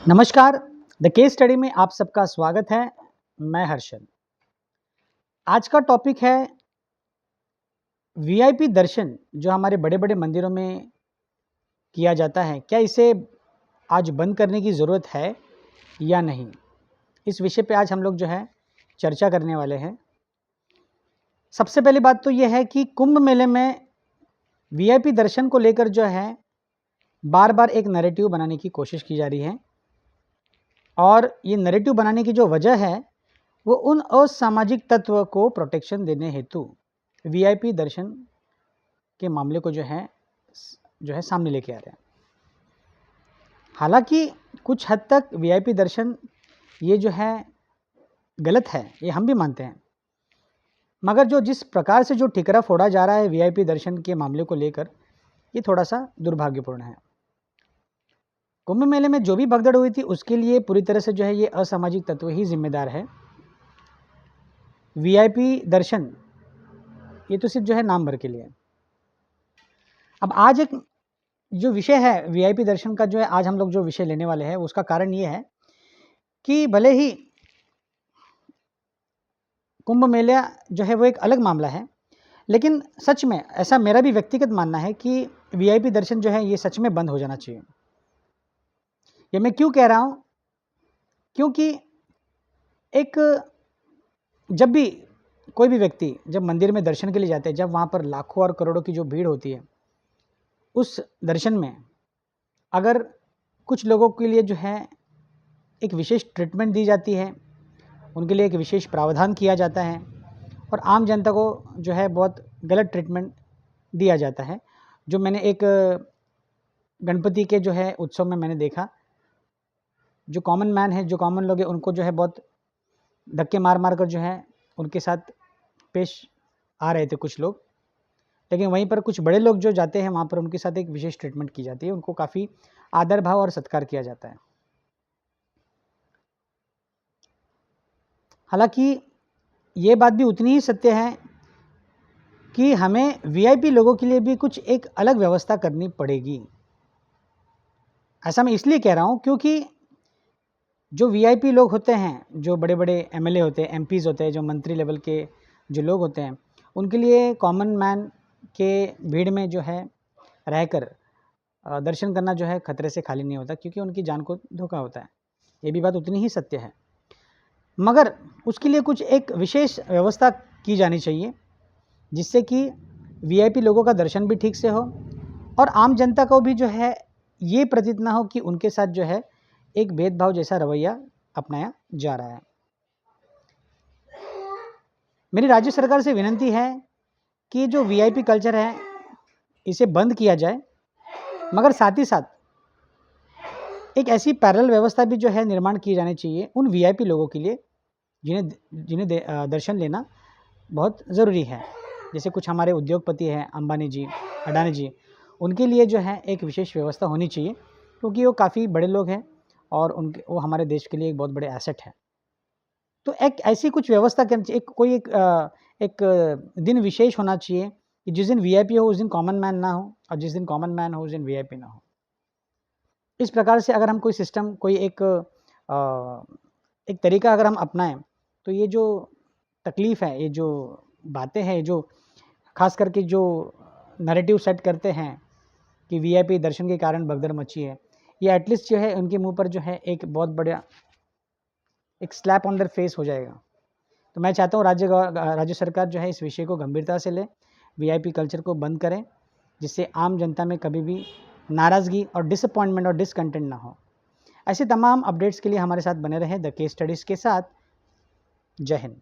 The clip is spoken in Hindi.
नमस्कार। द केस स्टडी में आप सबका स्वागत है। मैं हर्षल। आज का टॉपिक है वीआईपी दर्शन जो हमारे बड़े बड़े मंदिरों में किया जाता है, क्या इसे आज बंद करने की ज़रूरत है या नहीं। इस विषय पे आज हम लोग जो है चर्चा करने वाले हैं। सबसे पहली बात तो यह है कि कुंभ मेले में वीआईपी दर्शन को लेकर जो है बार बार एक नैरेटिव बनाने की कोशिश की जा रही है, और ये नैरेटिव बनाने की जो वजह है वो उन असामाजिक तत्व को प्रोटेक्शन देने हेतु वीआईपी दर्शन के मामले को जो है सामने लेके आ रहे हैं। हालांकि कुछ हद तक वीआईपी दर्शन ये जो है गलत है, ये हम भी मानते हैं, मगर जो जिस प्रकार से जो ठिकरा फोड़ा जा रहा है वीआईपी दर्शन के मामले को लेकर, ये थोड़ा सा दुर्भाग्यपूर्ण है। कुंभ मेले में जो भी भगदड़ हुई थी उसके लिए पूरी तरह से जो है ये असामाजिक तत्व ही जिम्मेदार है। वीआईपी दर्शन ये तो सिर्फ जो है नाम भर के लिए। अब आज एक जो विषय है वीआईपी दर्शन का, जो है आज हम लोग जो विषय लेने वाले हैं, उसका कारण ये है कि भले ही कुंभ मेला जो है वो एक अलग मामला है, लेकिन सच में ऐसा मेरा भी व्यक्तिगत मानना है कि वीआईपी दर्शन जो है ये सच में बंद हो जाना चाहिए। ये मैं क्यों कह रहा हूँ, क्योंकि एक जब भी कोई भी व्यक्ति जब मंदिर में दर्शन के लिए जाते हैं, जब वहाँ पर लाखों और करोड़ों की जो भीड़ होती है, उस दर्शन में अगर कुछ लोगों के लिए जो है एक विशेष ट्रीटमेंट दी जाती है, उनके लिए एक विशेष प्रावधान किया जाता है, और आम जनता को जो है बहुत गलत ट्रीटमेंट दिया जाता है। जो मैंने एक गणपति के जो है उत्सव में मैंने देखा, जो कॉमन मैन है, जो कॉमन लोग हैं, उनको जो है बहुत धक्के मार मार कर जो है उनके साथ पेश आ रहे थे कुछ लोग, लेकिन वहीं पर कुछ बड़े लोग जो जाते हैं वहाँ पर उनके साथ एक विशेष ट्रीटमेंट की जाती है, उनको काफ़ी आदर भाव और सत्कार किया जाता है। हालांकि ये बात भी उतनी ही सत्य है कि हमें वीआईपी लोगों के लिए भी कुछ एक अलग व्यवस्था करनी पड़ेगी। ऐसा मैं इसलिए कह रहा हूँ क्योंकि जो वीआईपी लोग होते हैं, जो बड़े बड़े एमएलए होते हैं, एमपीज़ होते हैं, जो मंत्री लेवल के जो लोग होते हैं, उनके लिए कॉमन मैन के भीड़ में जो है रहकर दर्शन करना जो है खतरे से खाली नहीं होता, क्योंकि उनकी जान को धोखा होता है। ये भी बात उतनी ही सत्य है, मगर उसके लिए कुछ एक विशेष व्यवस्था की जानी चाहिए, जिससे कि वीआईपी लोगों का दर्शन भी ठीक से हो और आम जनता को भी जो है ये प्रतीत ना हो कि उनके साथ जो है एक भेदभाव जैसा रवैया अपनाया जा रहा है। मेरी राज्य सरकार से विनती है कि जो वीआईपी कल्चर है इसे बंद किया जाए, मगर साथ ही साथ एक ऐसी पैरेलल व्यवस्था भी जो है निर्माण की जानी चाहिए उन वीआईपी लोगों के लिए जिन्हें जिन्हें दर्शन लेना बहुत ज़रूरी है। जैसे कुछ हमारे उद्योगपति हैं, अंबानी जी, अडानी जी, उनके लिए जो है एक विशेष व्यवस्था होनी चाहिए, क्योंकि वो काफ़ी बड़े लोग हैं और वो हमारे देश के लिए एक बहुत बड़े एसेट है। तो एक ऐसी कुछ व्यवस्था करनी चाहिए, एक दिन विशेष होना चाहिए कि जिस दिन वीआईपी हो उस दिन कॉमन मैन ना हो, और जिस दिन कॉमन मैन हो उस दिन वीआईपी ना हो। इस प्रकार से अगर हम कोई सिस्टम, कोई एक तरीका अगर हम अपनाएं, तो ये जो तकलीफ़ है, ये जो बातें हैं, जो खास करके जो नैरेटिव सेट करते हैं कि वीआईपी दर्शन के कारण भगदड़ मची है, ये एटलीस्ट जो है उनके मुंह पर जो है एक बहुत बड़ा एक स्लैप ऑन देयर फेस हो जाएगा। तो मैं चाहता हूँ राज्य सरकार जो है इस विषय को गंभीरता से ले, वीआईपी कल्चर को बंद करें, जिससे आम जनता में कभी भी नाराज़गी और डिसअपॉइंटमेंट और डिसकंटेंट ना हो। ऐसे तमाम अपडेट्स के लिए हमारे साथ बने रहें द केस स्टडीज़ के साथ। जय हिंद।